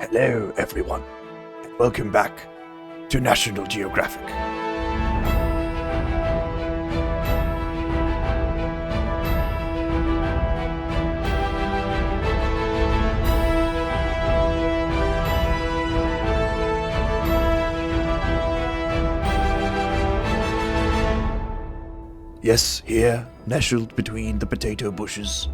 Hello, everyone, and welcome back to National Geographic. Yes, here, nestled between the potato bushes,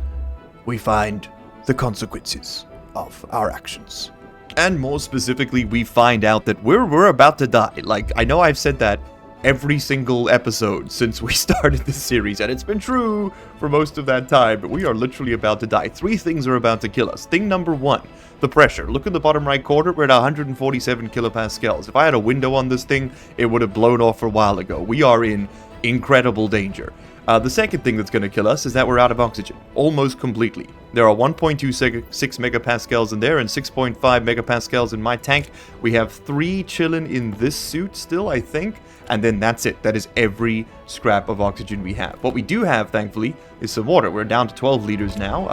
we find the consequences of our actions. And more specifically, we find out that we're about to die. Like, I know I've said that every single episode since we started this series, and it's been true for most of that time, but we are literally about to die. 3 things are about to kill us. Thing number 1, the pressure. Look in the bottom right corner, we're at 147 kilopascals. If I had a window on this thing, it would have blown off a while ago. We are in incredible danger. The second thing that's going to kill us is that we're out of oxygen, almost completely. There are 1.26 megapascals in there and 6.5 megapascals in my tank. We have 3 chilling in this suit still, I think, and then that's it. That is every scrap of oxygen we have. What we do have, thankfully, is some water. We're down to 12 liters now.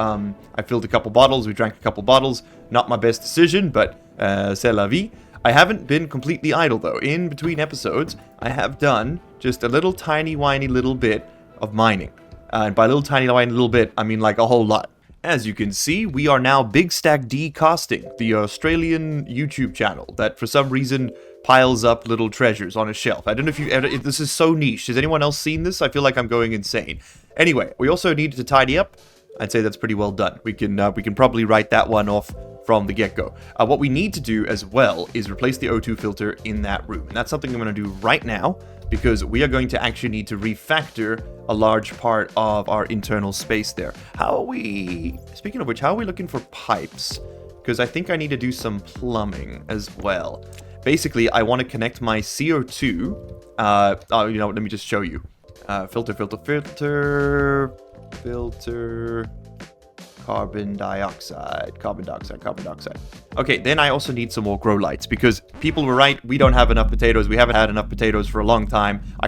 I filled a couple bottles, we drank a couple bottles. Not my best decision, but c'est la vie. I haven't been completely idle, though. In between episodes, I have done just a little tiny, whiny little bit of mining. And by little tiny, whiny little bit, I mean like a whole lot. As you can see, we are now Big Stack D Casting, the Australian YouTube channel that for some reason piles up little treasures on a shelf. I don't know if you've ever... This is so niche. Has anyone else seen this? I feel like I'm going insane. Anyway, we also needed to tidy up. I'd say that's pretty well done. We can probably write that one off from the get-go. What we need to do as well is replace the O2 filter in that room. And that's something I'm going to do right now, because we are going to actually need to refactor a large part of our internal space there. How are we... Speaking of which, how are we looking for pipes? Because I think I need to do some plumbing as well. Basically, I want to connect my CO2... oh, you know what, let me just show you. Filter... Carbon dioxide. Okay, then I also need some more grow lights, because people were right, we don't have enough potatoes. We haven't had enough potatoes for a long time. I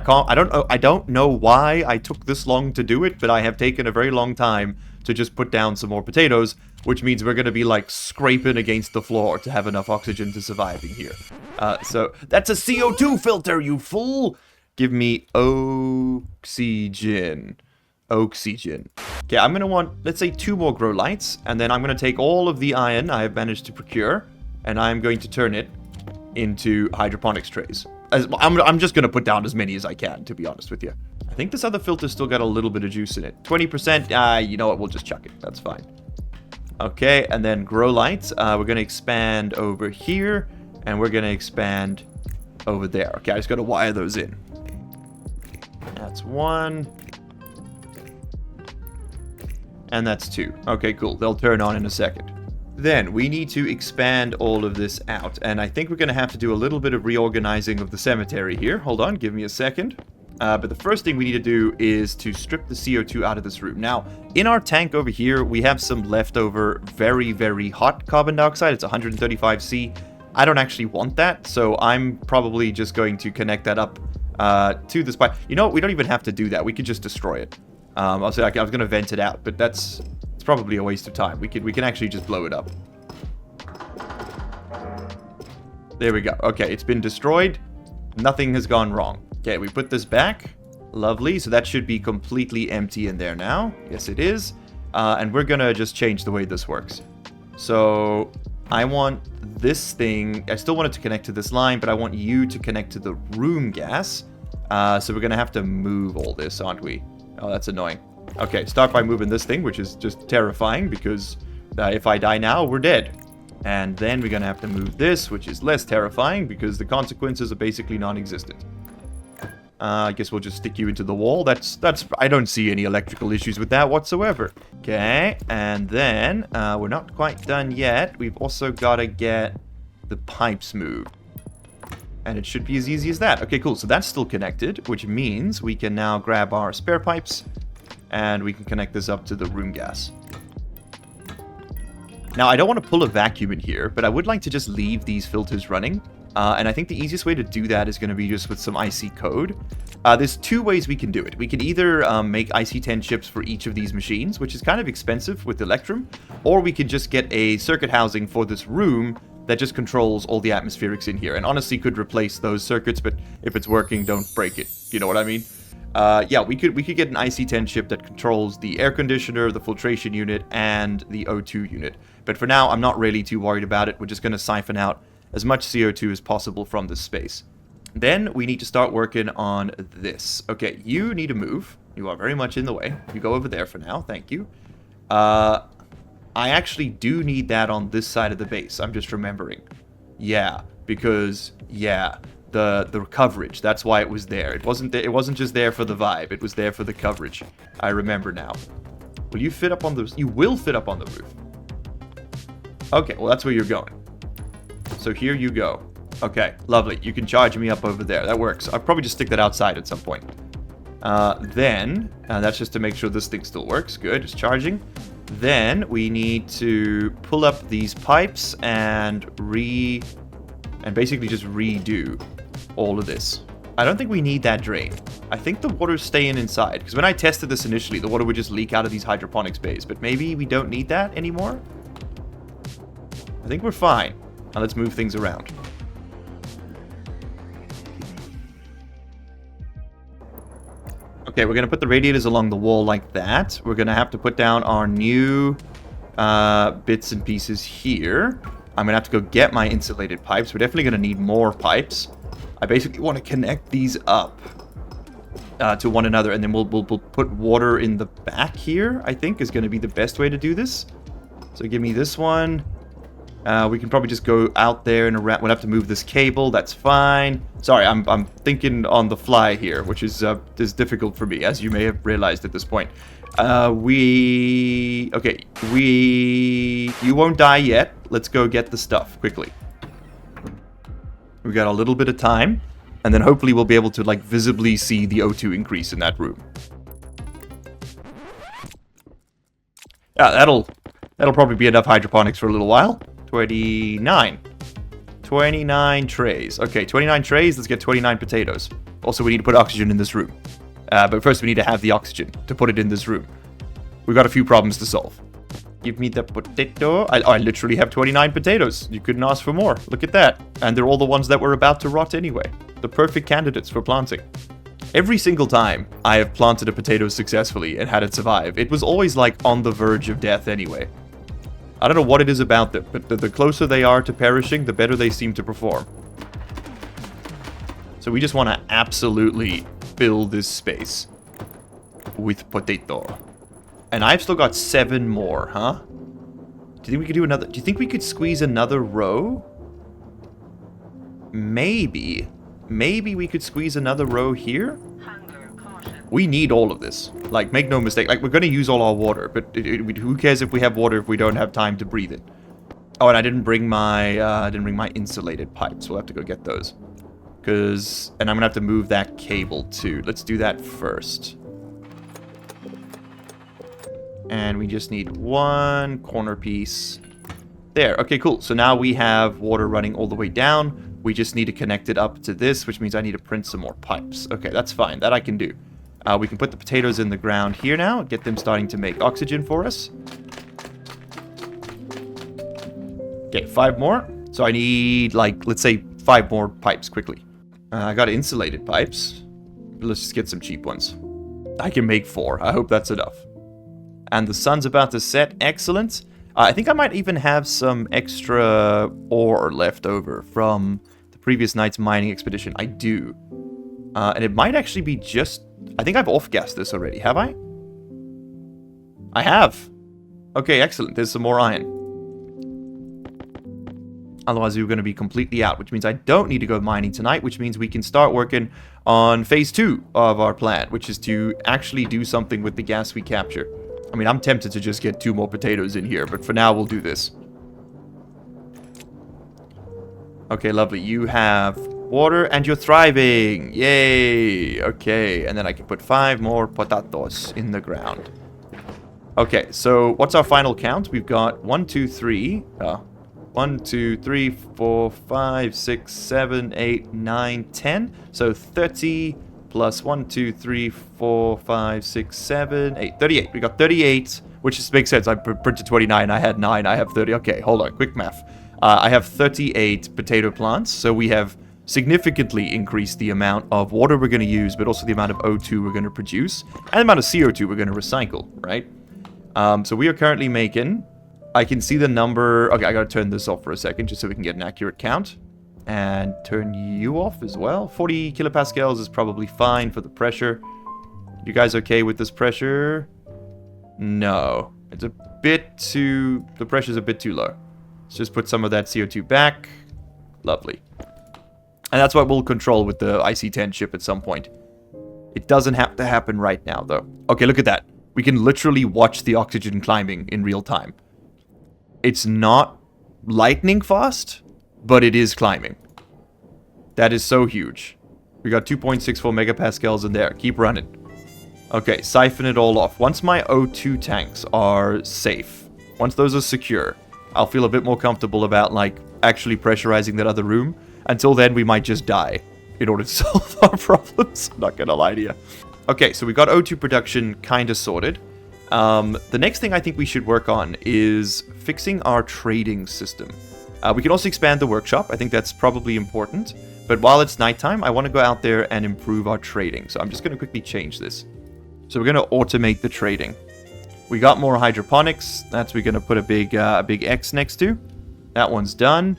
don't know why I took this long to do it, but I have taken a very long time to just put down some more potatoes, which means we're going to be like scraping against the floor to have enough oxygen to survive in here. So that's a CO2 filter, you fool! Give me oxygen. Okay, I'm going to want, let's say, 2 more grow lights, and then I'm going to take all of the iron I have managed to procure, and I'm going to turn it into hydroponics trays. I'm just going to put down as many as I can, to be honest with you. I think this other filter's still got a little bit of juice in it. 20%, you know what, we'll just chuck it. That's fine. Okay, and then grow lights. We're going to expand over here, and we're going to expand over there. Okay, I just got to wire those in. That's 1. And that's 2. Okay, cool. They'll turn on in a second. Then we need to expand all of this out. And I think we're going to have to do a little bit of reorganizing of the cemetery here. Hold on, give me a second. But the first thing we need to do is to strip the CO2 out of this room. Now, in our tank over here, we have some leftover very, very hot carbon dioxide. It's 135C. I don't actually want that, so I'm probably just going to connect that up to this pipe. You know what? We don't even have to do that. We could just destroy it. I was going to vent it out, but it's probably a waste of time. We can actually just blow it up. There we go. Okay, it's been destroyed. Nothing has gone wrong. Okay, we put this back. Lovely. So that should be completely empty in there now. Yes, it is. And we're going to just change the way this works. So I want this thing. I still want it to connect to this line, but I want you to connect to the room gas. So we're going to have to move all this, aren't we? Oh, that's annoying. Okay, start by moving this thing, which is just terrifying, because if I die now, we're dead. And then we're going to have to move this, which is less terrifying, because the consequences are basically non-existent. I guess we'll just stick you into the wall. I don't see any electrical issues with that whatsoever. Okay, and then we're not quite done yet. We've also got to get the pipes moved. And it should be as easy as that. Okay, cool. So that's still connected, which means we can now grab our spare pipes and we can connect this up to the room gas. Now, I don't want to pull a vacuum in here, but I would like to just leave these filters running. And I think the easiest way to do that is going to be just with some IC code. There's 2 ways we can do it. We can either make IC10 chips for each of these machines, which is kind of expensive with Electrum, or we could just get a circuit housing for this room that just controls all the atmospherics in here. And honestly could replace those circuits, but if it's working, don't break it. You know what I mean? Yeah, we could get an IC-10 chip that controls the air conditioner, the filtration unit, and the O2 unit. But for now, I'm not really too worried about it. We're just going to siphon out as much CO2 as possible from this space. Then we need to start working on this. Okay, you need to move. You are very much in the way. You go over there for now. Thank you. I actually do need that on this side of the base. I'm just remembering. Yeah, because, yeah, the coverage. That's why it was there. It wasn't just there for the vibe. It was there for the coverage. I remember now. Will you fit up on the... You will fit up on the roof. Okay, well, that's where you're going. So here you go. Okay, lovely. You can charge me up over there. That works. I'll probably just stick that outside at some point. Then, that's just to make sure this thing still works. Good, it's charging. Then we need to pull up these pipes and basically just redo all of this. I don't think we need that drain. I think the water's staying inside, because when I tested this initially, the water would just leak out of these hydroponics bays, but maybe we don't need that anymore? I think we're fine. Now let's move things around. Okay, we're going to put the radiators along the wall like that. We're going to have to put down our new bits and pieces here. I'm going to have to go get my insulated pipes. We're definitely going to need more pipes. I basically want to connect these up to one another, and then we'll put water in the back here, I think, is going to be the best way to do this. So give me this one. We can probably just go out there and around. We'll have to move this cable. That's fine. Sorry, I'm thinking on the fly here, which is difficult for me, as you may have realized at this point. You won't die yet. Let's go get the stuff quickly. We got a little bit of time, and then hopefully we'll be able to like visibly see the O2 increase in that room. Yeah, that'll probably be enough hydroponics for a little while. 29 trays. Okay, 29 trays. Let's get 29 potatoes. Also, we need to put oxygen in this room. But first, we need to have the oxygen to put it in this room. We've got a few problems to solve. Give me the potato. I literally have 29 potatoes. You couldn't ask for more. Look at that. And they're all the ones that were about to rot anyway. The perfect candidates for planting. Every single time I have planted a potato successfully and had it survive, it was always like on the verge of death anyway. I don't know what it is about them, but the closer they are to perishing, the better they seem to perform. So we just want to absolutely fill this space with potato. And I've still got 7 more, huh? Do you think we could do another? Do you think we could squeeze another row? Maybe. Maybe we could squeeze another row here? We need all of this. Like, make no mistake. Like, we're going to use all our water, but who cares if we have water if we don't have time to breathe it? Oh, and I didn't bring my insulated pipes. We'll have to go get those. And I'm going to have to move that cable too. Let's do that first. And we just need one corner piece. There. Okay, cool. So now we have water running all the way down. We just need to connect it up to this, which means I need to print some more pipes. Okay, that's fine. That I can do. We can put the potatoes in the ground here now, get them starting to make oxygen for us. Okay, 5 more. So I need, like, let's say 5 more pipes quickly. I got insulated pipes. Let's just get some cheap ones. I can make 4. I hope that's enough. And the sun's about to set. Excellent. I think I might even have some extra ore left over from the previous night's mining expedition. I do. And it might actually be just... I think I've off-gassed this already, have I? I have. Okay, excellent. There's some more iron. Otherwise, we're going to be completely out, which means I don't need to go mining tonight, which means we can start working on phase 2 of our plan, which is to actually do something with the gas we capture. I mean, I'm tempted to just get 2 more potatoes in here, but for now, we'll do this. Okay, lovely. You have... water, and you're thriving. Yay. Okay, and then I can put 5 more potatoes in the ground. Okay, so what's our final count? We've got 1, 2, 3. 1, 2, 3, 4, 5, 6, 7, 8, 9, 10. So 30 plus 1, 2, 3, 4, 5, 6, 7, 8. 38. We got 38, which just makes sense. I printed 29. I had 9. I have 30. Okay, hold on. Quick math. I have 38 potato plants, so we have significantly increased the amount of water we're going to use, but also the amount of O2 we're going to produce, and the amount of CO2 we're going to recycle, right? So we are currently making... I can see the number... Okay, I gotta turn this off for a second, just so we can get an accurate count. And turn you off as well. 40 kilopascals is probably fine for the pressure. You guys okay with this pressure? No. It's a bit too... The pressure's a bit too low. Let's just put some of that CO2 back. Lovely. And that's what we'll control with the IC-10 ship at some point. It doesn't have to happen right now, though. Okay, look at that. We can literally watch the oxygen climbing in real time. It's not lightning fast, but it is climbing. That is so huge. We got 2.64 megapascals in there. Keep running. Okay, siphon it all off. Once my O2 tanks are safe, once those are secure, I'll feel a bit more comfortable about, like, actually pressurizing that other room. Until then, we might just die in order to solve our problems. I'm not gonna lie to you. Okay, so we got O2 production kind of sorted. The next thing I think we should work on is fixing our trading system. We can also expand the workshop. I think that's probably important. But while it's nighttime, I want to go out there and improve our trading. So I'm just going to quickly change this. So we're going to automate the trading. We got more hydroponics. That's we're going to put a big X next to. That one's done.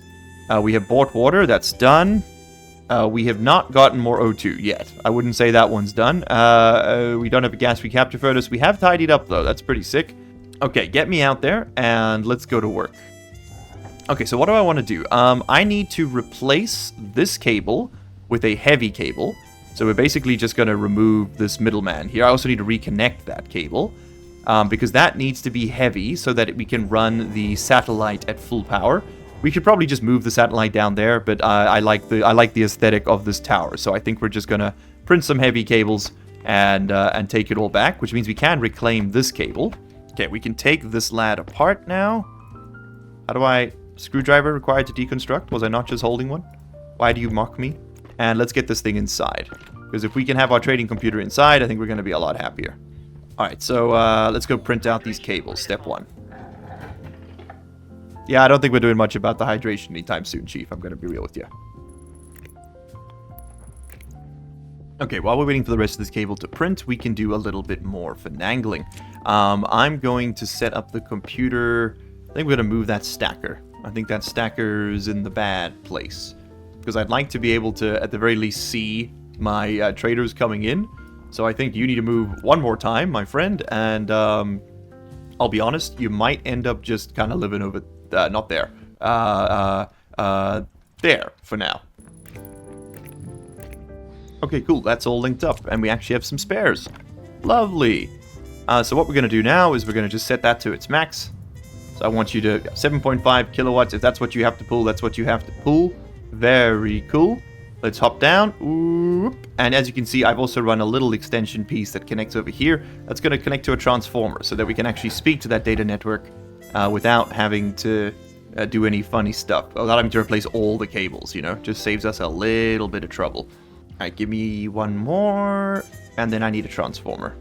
We have bought water. That's done. We have not gotten more O2 yet. I wouldn't say that one's done. We don't have a gas recapture furnace. We have tidied up, though. That's pretty sick. Okay, get me out there, and let's go to work. Okay, so what do I want to do? I need to replace this cable with a heavy cable. So we're basically just going to remove this middleman here. I also need to reconnect that cable, because that needs to be heavy so that we can run the satellite at full power. We should probably just move the satellite down there, but I like the aesthetic of this tower. So I think we're just gonna print some heavy cables and take it all back, which means we can reclaim this cable. Okay, we can take this lad apart now. How do I... Screwdriver required to deconstruct? Was I not just holding one? Why do you mock me? And let's get this thing inside. Because if we can have our trading computer inside, I think we're gonna be a lot happier. Alright, so let's go print out these cables. Step 1. Yeah, I don't think we're doing much about the hydration anytime soon, Chief. I'm going to be real with you. Okay, while we're waiting for the rest of this cable to print, we can do a little bit more finagling. I'm going to set up the computer. I think we're going to move that stacker. I think that stacker's in the bad place. Because I'd like to be able to, at the very least, see my traders coming in. So I think you need to move one more time, my friend. And I'll be honest, you might end up just kind of living over... not there. There, for now. Okay, cool. That's all linked up. And we actually have some spares. Lovely. So what we're going to do now is we're going to just set that to its max. So I want you to... 7.5 kilowatts. If that's what you have to pull, that's what you have to pull. Very cool. Let's hop down. Oop. And as you can see, I've also run a little extension piece that connects over here. That's going to connect to a transformer so that we can actually speak to that data network without having to do any funny stuff. Without having to replace all the cables, you know? Just saves us a little bit of trouble. Alright, give me one more. And then I need a transformer.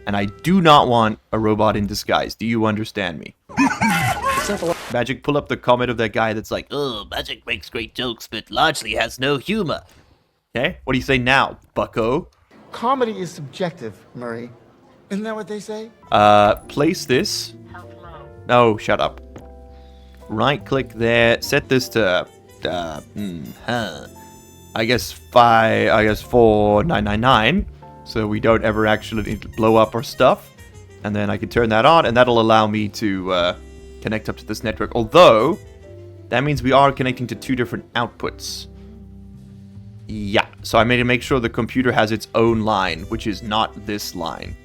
And I do not want a robot in disguise. Do you understand me? Magic, pull up the comment of that guy that's like, Oh, Magic makes great jokes, but largely has no humor. okay, what do you say now, bucko? Comedy is subjective, Murray. Isn't that what they say? Place this. No, shut up. Right click there. Set this to, I guess 4999. So we don't ever actually need to blow up our stuff. And then I can turn that on, and that'll allow me to connect up to this network. Although, that means we are connecting to 2 different outputs. Yeah, so I made to make sure the computer has its own line, which is not this line.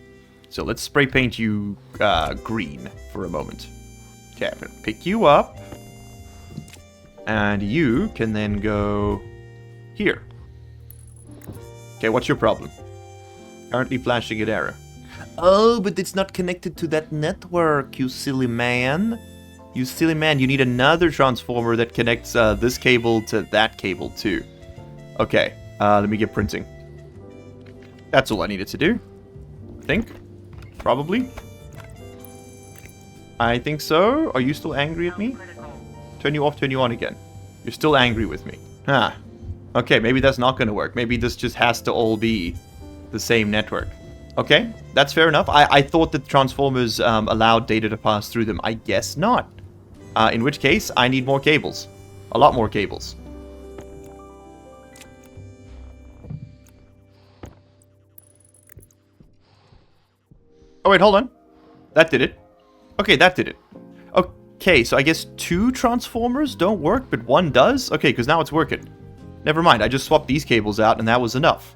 So let's spray paint you green for a moment. Okay, I'm gonna pick you up. And you can then go here. Okay, what's your problem? Currently flashing an error. Oh, but it's not connected to that network, you silly man. You silly man, you need another transformer that connects this cable to that cable too. Okay, let me get printing. That's all I needed to do. I think. Probably. I think so. Are you still angry at me? Turn you off, turn you on again. You're still angry with me. Huh. Okay, maybe that's not going to work. Maybe this just has to all be the same network. Okay, that's fair enough. I thought that transformers allowed data to pass through them. I guess not. In which case, I need more cables. A lot more cables. Oh, wait, hold on. That did it. Okay, that did it. Okay, so I guess 2 transformers don't work, but 1 does? Okay, because now it's working. Never mind, I just swapped these cables out, and that was enough.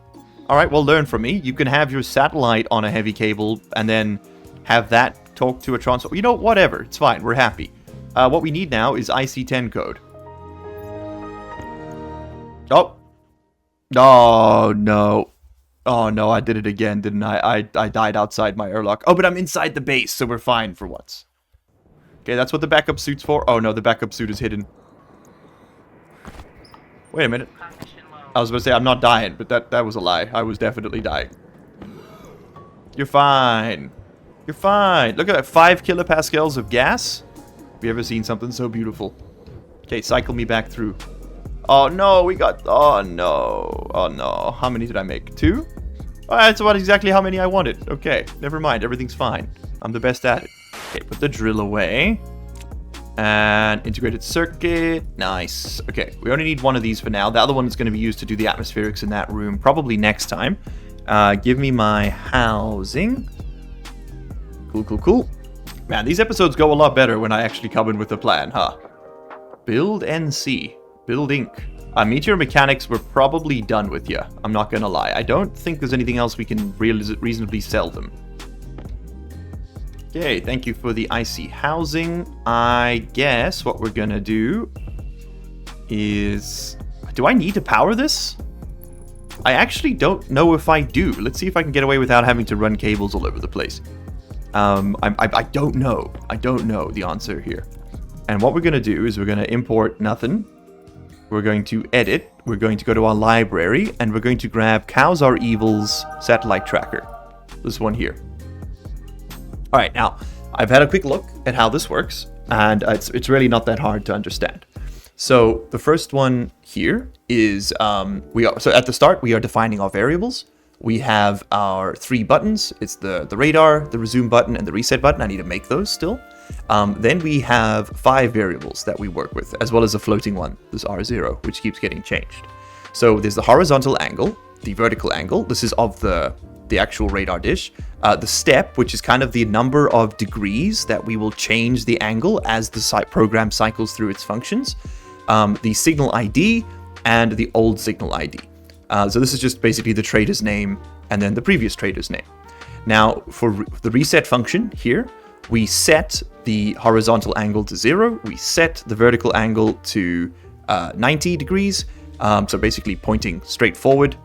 Alright, well, learn from me. You can have your satellite on a heavy cable, and then have that talk to a transformer. You know, whatever. It's fine. We're happy. What we need now is IC10 code. Oh. Oh, no. Oh, no, I did it again, didn't I? I died outside my airlock. Oh, but I'm inside the base, so we're fine for once. Okay, that's what the backup suit's for. Oh, no, the backup suit is hidden. Wait a minute. I was about to say I'm not dying, but that was a lie. I was definitely dying. You're fine. You're fine. Look at that. 5 kilopascals of gas. Have you ever seen something so beautiful? Okay, cycle me back through. Oh, no, we got... Oh, no. Oh, no. How many did I make? 2? Oh, that's about exactly how many I wanted. Okay, never mind. Everything's fine. I'm the best at it. Okay, put the drill away. And integrated circuit. Nice. Okay, we only need 1 of these for now. The other one is going to be used to do the atmospherics in that room, probably next time. Give me my housing. Cool, cool, cool. Man, these episodes go a lot better when I actually come in with a plan, huh? Build NC. Build Inc. Meteor mechanics, we're probably done with you. I'm not gonna lie. I don't think there's anything else we can reasonably sell them. Okay, thank you for the IC housing. I guess what we're gonna do is... Do I need to power this? I actually don't know if I do. Let's see if I can get away without having to run cables all over the place. I don't know. I don't know the answer here. And what we're gonna do is we're gonna import nothing. We're going to edit. We're going to go to our library, and we're going to grab Cows Are Evil's satellite tracker. This one here. All right, now, I've had a quick look at how this works, and it's really not that hard to understand. So the first one here is, so at the start, we are defining our variables. We have our 3 buttons. It's the radar, the resume button, and the reset button. I need to make those still. Then we have 5 variables that we work with, as well as a floating one, this R0, which keeps getting changed. So there's the horizontal angle, the vertical angle. This is of the actual radar dish. The step, which is kind of the number of degrees that we will change the angle as the program cycles through its functions. The signal ID and the old signal ID. So this is just basically the trader's name and then the previous trader's name. Now, for the reset function here, we set the horizontal angle to 0. We set the vertical angle to 90 degrees. So basically pointing straight forward,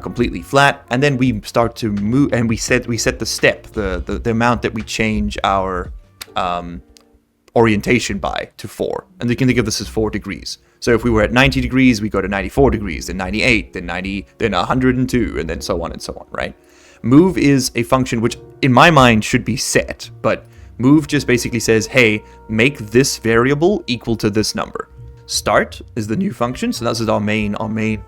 completely flat. And then we start to move, and we set the step, the amount that we change our orientation by to 4. And you can think of this as 4 degrees. So if we were at 90 degrees, we go to 94 degrees, then 98, then 90, then 102, and then so on and so on, right? Move is a function which, in my mind, should be set, but move just basically says, hey, make this variable equal to this number. Start is the new function, so this is our main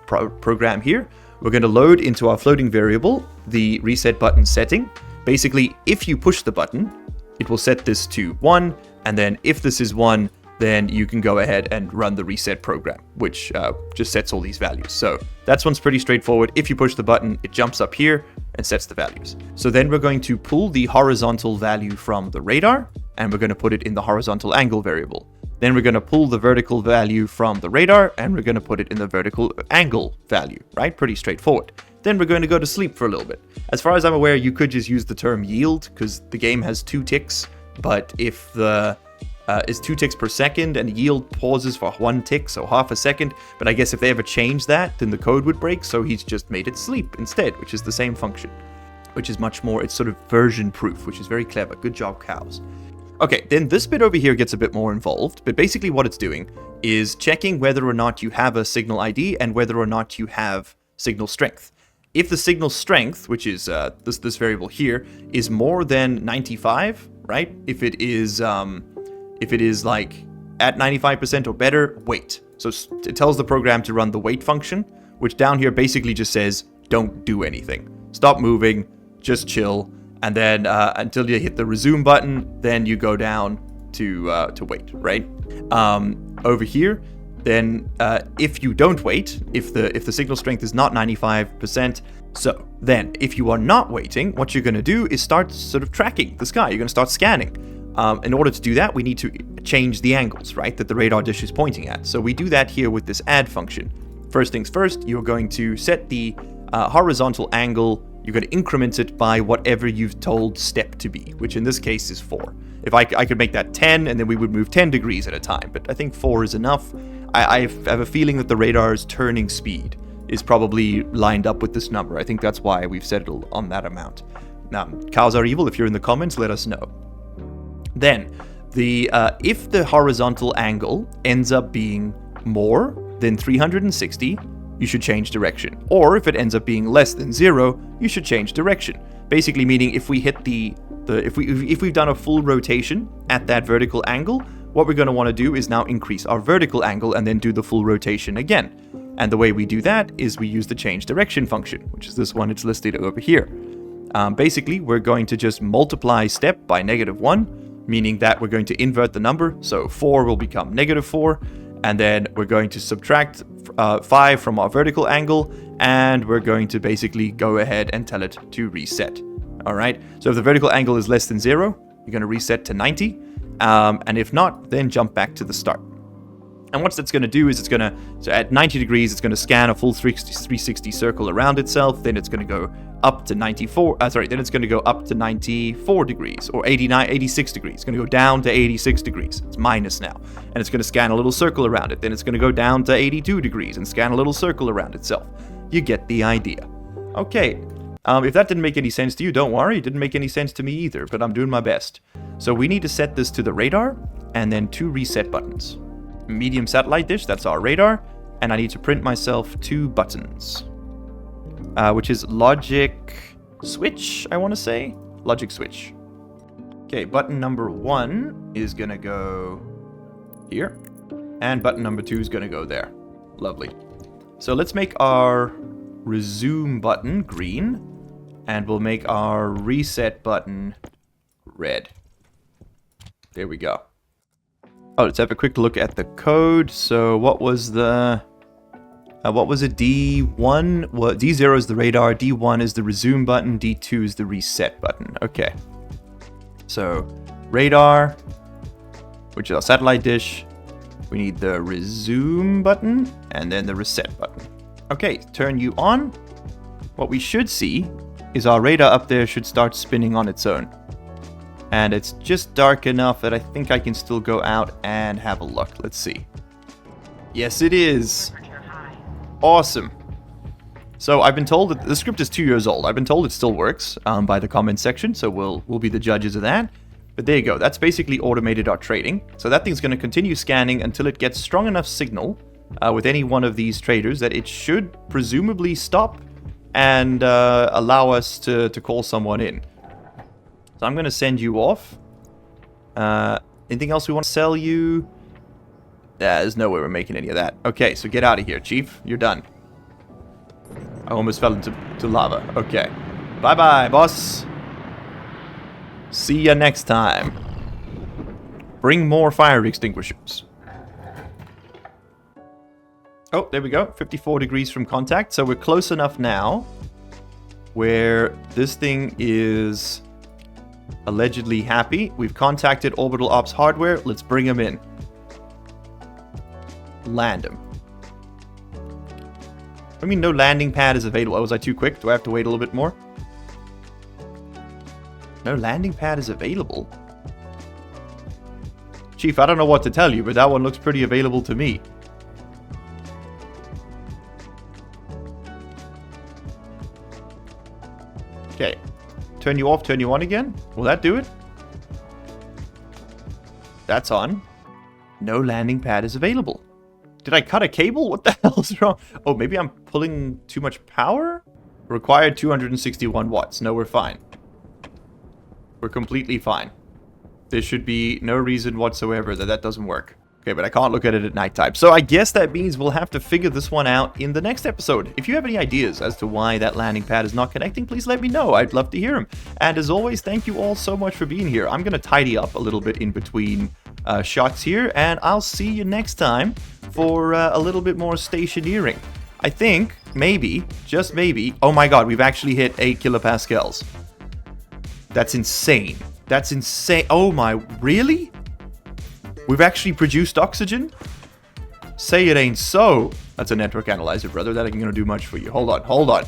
program here. We're going to load into our floating variable the reset button setting. Basically, if you push the button, it will set this to 1, and then if this is 1, then you can go ahead and run the reset program, which just sets all these values. So that one's pretty straightforward. If you push the button, it jumps up here and sets the values. So then we're going to pull the horizontal value from the radar, and we're going to put it in the horizontal angle variable. Then we're going to pull the vertical value from the radar, and we're going to put it in the vertical angle value, right? Pretty straightforward. Then we're going to go to sleep for a little bit. As far as I'm aware, you could just use the term yield, because the game has 2 ticks, but if the is 2 ticks per second, and yield pauses for 1 tick, so half a second. But I guess if they ever change that, then the code would break, so he's just made it sleep instead, which is the same function, which is much more, it's sort of version proof, which is very clever. Good job, cows. Okay, then this bit over here gets a bit more involved, but basically what it's doing is checking whether or not you have a signal ID and whether or not you have signal strength. If the signal strength, which is this variable here, is more than 95, right? If it is like at 95% or better, wait. So it tells the program to run the wait function, which down here basically just says, don't do anything. Stop moving, just chill, and then until you hit the resume button, then you go down to wait, right? Over here, then if you don't wait, if the signal strength is not 95%, so then if you are not waiting, what you're going to do is start sort of tracking the sky. You're going to start scanning. In order to do that, we need to change the angles, right, that the radar dish is pointing at. So we do that here with this add function. First things first, you're going to set the horizontal angle. You're going to increment it by whatever you've told step to be, which in this case is 4. If I could make that 10, and then we would move 10 degrees at a time, but I think 4 is enough. I have a feeling that the radar's turning speed is probably lined up with this number. I think that's why we've set it on that amount. Now, cows are evil. If you're in the comments, let us know. Then, if the horizontal angle ends up being more than 360, you should change direction. Or if it ends up being less than 0, you should change direction. Basically meaning if we hit if we've done a full rotation at that vertical angle, what we're going to want to do is now increase our vertical angle and then do the full rotation again. And the way we do that is we use the change direction function, which is this one. It's listed over here. Basically, we're going to just multiply step by -1, meaning that we're going to invert the number. So 4 will become -4. And then we're going to subtract 5 from our vertical angle. And we're going to basically go ahead and tell it to reset. All right. So if the vertical angle is less than 0, you're going to reset to 90. And if not, then jump back to the start. And what that's going to do is so at 90 degrees, it's going to scan a full 360 circle around itself. Then it's going to go up to then it's going to go up to 94 degrees or 86 degrees. It's going to go down to 86 degrees. It's minus now. And it's going to scan a little circle around it. Then it's going to go down to 82 degrees and scan a little circle around itself. You get the idea. Okay. If that didn't make any sense to you, don't worry. It didn't make any sense to me either, but I'm doing my best. So we need to set this to the radar and then 2 reset buttons. Medium satellite dish, that's our radar, and I need to print myself 2 buttons, which is logic switch, I want to say. Logic switch. Okay, button number 1 is going to go here, and button number 2 is going to go there. Lovely. So let's make our resume button green, and we'll make our reset button red. There we go. Oh, let's have a quick look at the code. So what was the... what was it? D1? Well, D0 is the radar, D1 is the resume button, D2 is the reset button. Okay. So, radar, which is our satellite dish. We need the resume button, and then the reset button. Okay, turn you on. What we should see is our radar up there should start spinning on its own. And it's just dark enough that I think I can still go out and have a look. Let's see. Yes, it is. Awesome. So I've been told that the script is 2 years old. I've been told it still works by the comments section, so we'll be the judges of that. But there you go. That's basically automated our trading. So that thing's going to continue scanning until it gets strong enough signal with any one of these traders that it should presumably stop and allow us to call someone in. So I'm going to send you off. Anything else we want to sell you? There's no way we're making any of that. Okay, so get out of here, Chief. You're done. I almost fell into lava. Okay. Bye-bye, boss. See ya next time. Bring more fire extinguishers. Oh, there we go. 54 degrees from contact. So we're close enough now where this thing is allegedly happy. We've contacted Orbital Ops hardware. Let's bring him in. Land him. I mean, no landing pad is available. Oh, was I too quick? Do I have to wait a little bit more? No landing pad is available. Chief, I don't know what to tell you, but that one looks pretty available to me. Okay. Turn you off, turn you on again? Will that do it? That's on. No landing pad is available. Did I cut a cable? What the hell is wrong? Oh, maybe I'm pulling too much power? Required 261 watts. No, we're fine. We're completely fine. There should be no reason whatsoever that doesn't work. Okay, but I can't look at it at nighttime. So I guess that means we'll have to figure this one out in the next episode. If you have any ideas as to why that landing pad is not connecting, please let me know. I'd love to hear them. And as always, thank you all so much for being here. I'm going to tidy up a little bit in between shots here, and I'll see you next time for a little bit more stationeering. I think, maybe, just maybe, oh my god, we've actually hit 8 kilopascals. That's insane. That's insane. Oh my, really? We've actually produced oxygen? Say it ain't so. That's a network analyzer, brother. That ain't gonna do much for you. Hold on.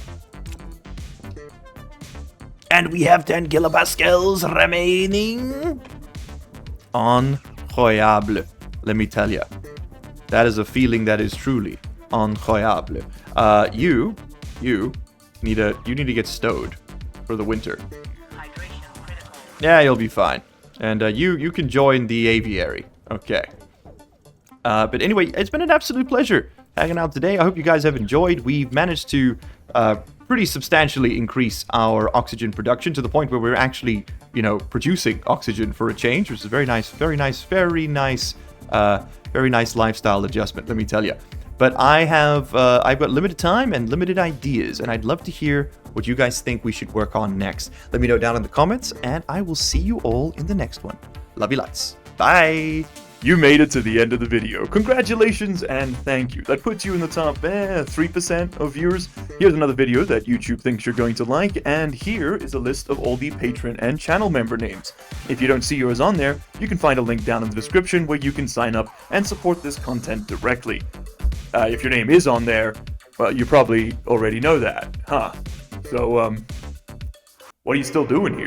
And we have 10 kilopascals remaining. Incroyable. Let me tell you. That is a feeling that is truly incroyable. You need to get stowed for the winter. Yeah, you'll be fine. And you can join the aviary. Okay. But anyway, it's been an absolute pleasure hanging out today. I hope you guys have enjoyed. We've managed to pretty substantially increase our oxygen production to the point where we're actually, producing oxygen for a change, which is a very nice lifestyle adjustment, let me tell you. But I've got limited time and limited ideas, and I'd love to hear what you guys think we should work on next. Let me know down in the comments, and I will see you all in the next one. Love you lots. Bye! You made it to the end of the video. Congratulations and thank you. That puts you in the top 3% of viewers. Here's another video that YouTube thinks you're going to like, and here is a list of all the patron and channel member names. If you don't see yours on there, you can find a link down in the description where you can sign up and support this content directly. If your name is on there, well, you probably already know that, huh? So, what are you still doing here?